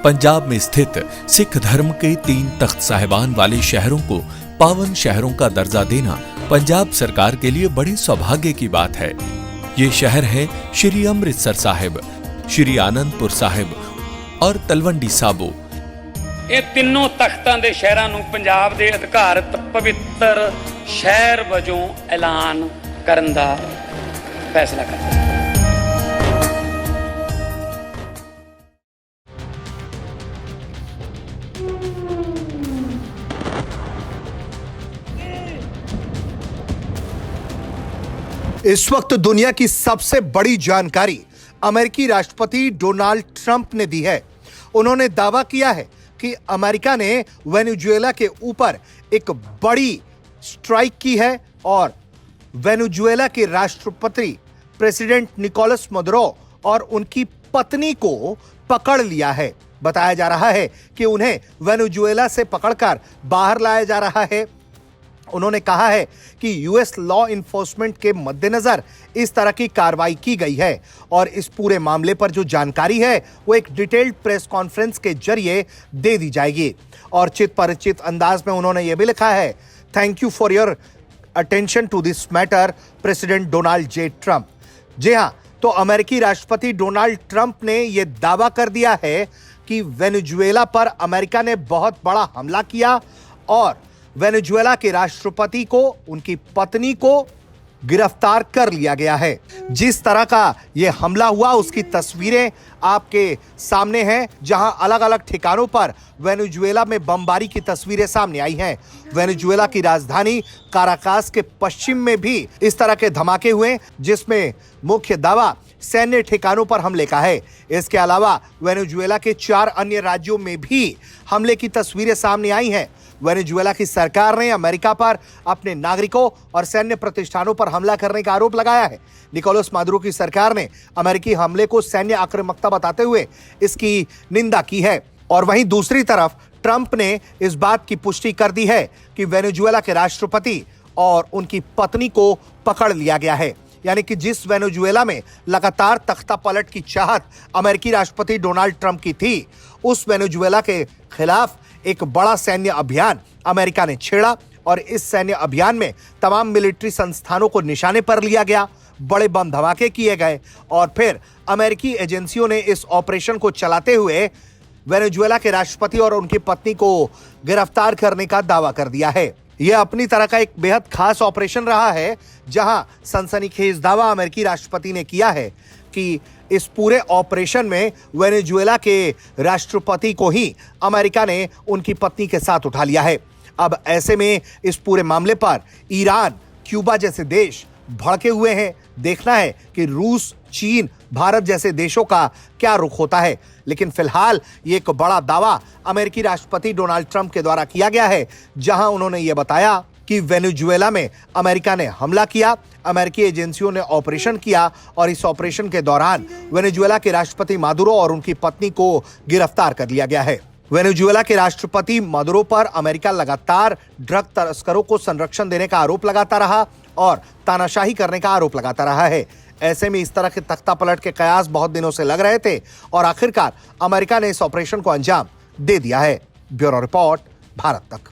पंजाब में स्थित सिख धर्म के 3 तख्त साहिबान वाले शहरों को पावन शहरों का दर्जा देना पंजाब सरकार के लिए बड़े सौभाग्य की बात है। ये शहर है श्री अमृतसर साहिब, श्री आनंदपुर साहिब और तलवंडी साबो। ਇਹ ਤਿੰਨੋਂ ਤਖਤਾਂ ਦੇ ਸ਼ਹਿਰਾਂ ਨੂੰ ਪੰਜਾਬ ਦੇ ਅਧਿਕਾਰਤ ਪਵਿੱਤਰ ਸ਼ਹਿਰ ਵਜੋਂ ਐਲਾਨ ਕਰਨ ਦਾ ਫੈਸਲਾ ਕੀਤਾ। इस वक्त दुनिया की सबसे बड़ी जानकारी अमेरिकी राष्ट्रपति डोनाल्ड ट्रंप ने दी है। उन्होंने दावा किया है कि अमेरिका ने वेनेजुएला के ऊपर एक बड़ी स्ट्राइक की है और वेनेजुएला के राष्ट्रपति प्रेसिडेंट निकोलस मदुरो और उनकी पत्नी को पकड़ लिया है। बताया जा रहा है कि उन्हें वेनेजुएला से पकड़कर बाहर लाया जा रहा है। उन्होंने कहा है कि यूएस लॉ इन्फोर्समेंट के मद्देनजर इस तरह की कार्रवाई की गई है और इस पूरे मामले पर जो जानकारी है वो एक डिटेल्ड प्रेस कॉन्फ्रेंस के जरिए दे दी जाएगी। और चित परिचित अंदाज में उन्होंने ये भी लिखा है, thank you for your attention to this matter president Donald J Trump. जी हां, तो अमेरिकी राष्ट्रपति डोनाल्ड ट्रंप ने यह दावा कर दिया है कि वेनेजुएला पर अमेरिका ने बहुत बड़ा हमला किया और वेनेजुएला के राष्ट्रपति को, उनकी पत्नी को गिरफ्तार कर लिया गया है। जिस तरह का यह हमला हुआ उसकी तस्वीरें आपके सामने हैं, जहां अलग अलग ठिकानों पर वेनेजुएला में बमबारी की तस्वीरें सामने आई हैं। वेनेजुएला की राजधानी काराकास के पश्चिम में भी इस तरह के धमाके हुए, जिसमें मुख्य दावा सैन्य ठिकानों पर हमले का है। इसके अलावा वेनेजुएला के 4 अन्य राज्यों में भी हमले की तस्वीरें सामने आई हैं। वेनेजुएला की सरकार ने अमेरिका पर अपने नागरिकों और सैन्य प्रतिष्ठानों पर हमला करने का आरोप लगाया है। निकोलस मादुरो की सरकार ने अमेरिकी हमले को सैन्य आक्रामकता बताते हुए इसकी निंदा की है। और वहीं दूसरी तरफ ट्रंप ने इस बात की पुष्टि कर दी है कि वेनेजुएला के राष्ट्रपति और उनकी पत्नी को पकड़ लिया गया है। यानी कि जिस वेनेजुएला में लगातार तख्ता पलट की चाहत अमेरिकी राष्ट्रपति डोनाल्ड ट्रंप की थी, उस वेनेजुएला के खिलाफ एक बड़ा सैन्य अभियान अमेरिका ने छेड़ा और इस सैन्य अभियान में तमाम मिलिट्री संस्थानों को निशाने पर लिया गया, बड़े बम धमाके किए गए और फिर अमेरिकी एजेंसियों ने इस ऑपरेशन को चलाते हुए वेनेजुएला के राष्ट्रपति और उनकी पत्नी को गिरफ्तार करने का दावा कर दिया है। यह अपनी तरह का एक बेहद खास ऑपरेशन रहा है, जहां सनसनीखेज दावा अमेरिकी राष्ट्रपति ने किया है कि इस पूरे ऑपरेशन में वेनेजुएला के राष्ट्रपति को ही अमेरिका ने उनकी पत्नी के साथ उठा लिया है। अब ऐसे में इस पूरे मामले पर ईरान, क्यूबा जैसे देश भड़के हुए हैं। देखना है कि रूस, चीन, भारत जैसे देशों का क्या रुख होता है। लेकिन फिलहाल ये एक बड़ा दावा अमेरिकी राष्ट्रपति डोनाल्ड ट्रंप के द्वारा किया गया है, जहां उन्होंने ये बताया कि वेनेजुएला में अमेरिका ने हमला किया, अमेरिकी एजेंसियों ने ऑपरेशन किया और इस ऑपरेशन के दौरान वेनेजुएला के राष्ट्रपति मादुरो और उनकी पत्नी को गिरफ्तार कर लिया गया है। वेनेजुएला के राष्ट्रपति मादुरो पर अमेरिका लगातार ड्रग तस्करों को संरक्षण देने का आरोप लगाता रहा और तानाशाही करने का आरोप लगाता रहा है। ऐसे में इस तरह के तख्ता पलट के कयास बहुत दिनों से लग रहे थे और आखिरकार अमेरिका ने इस ऑपरेशन को अंजाम दे दिया है। ब्यूरो रिपोर्ट, भारत तक।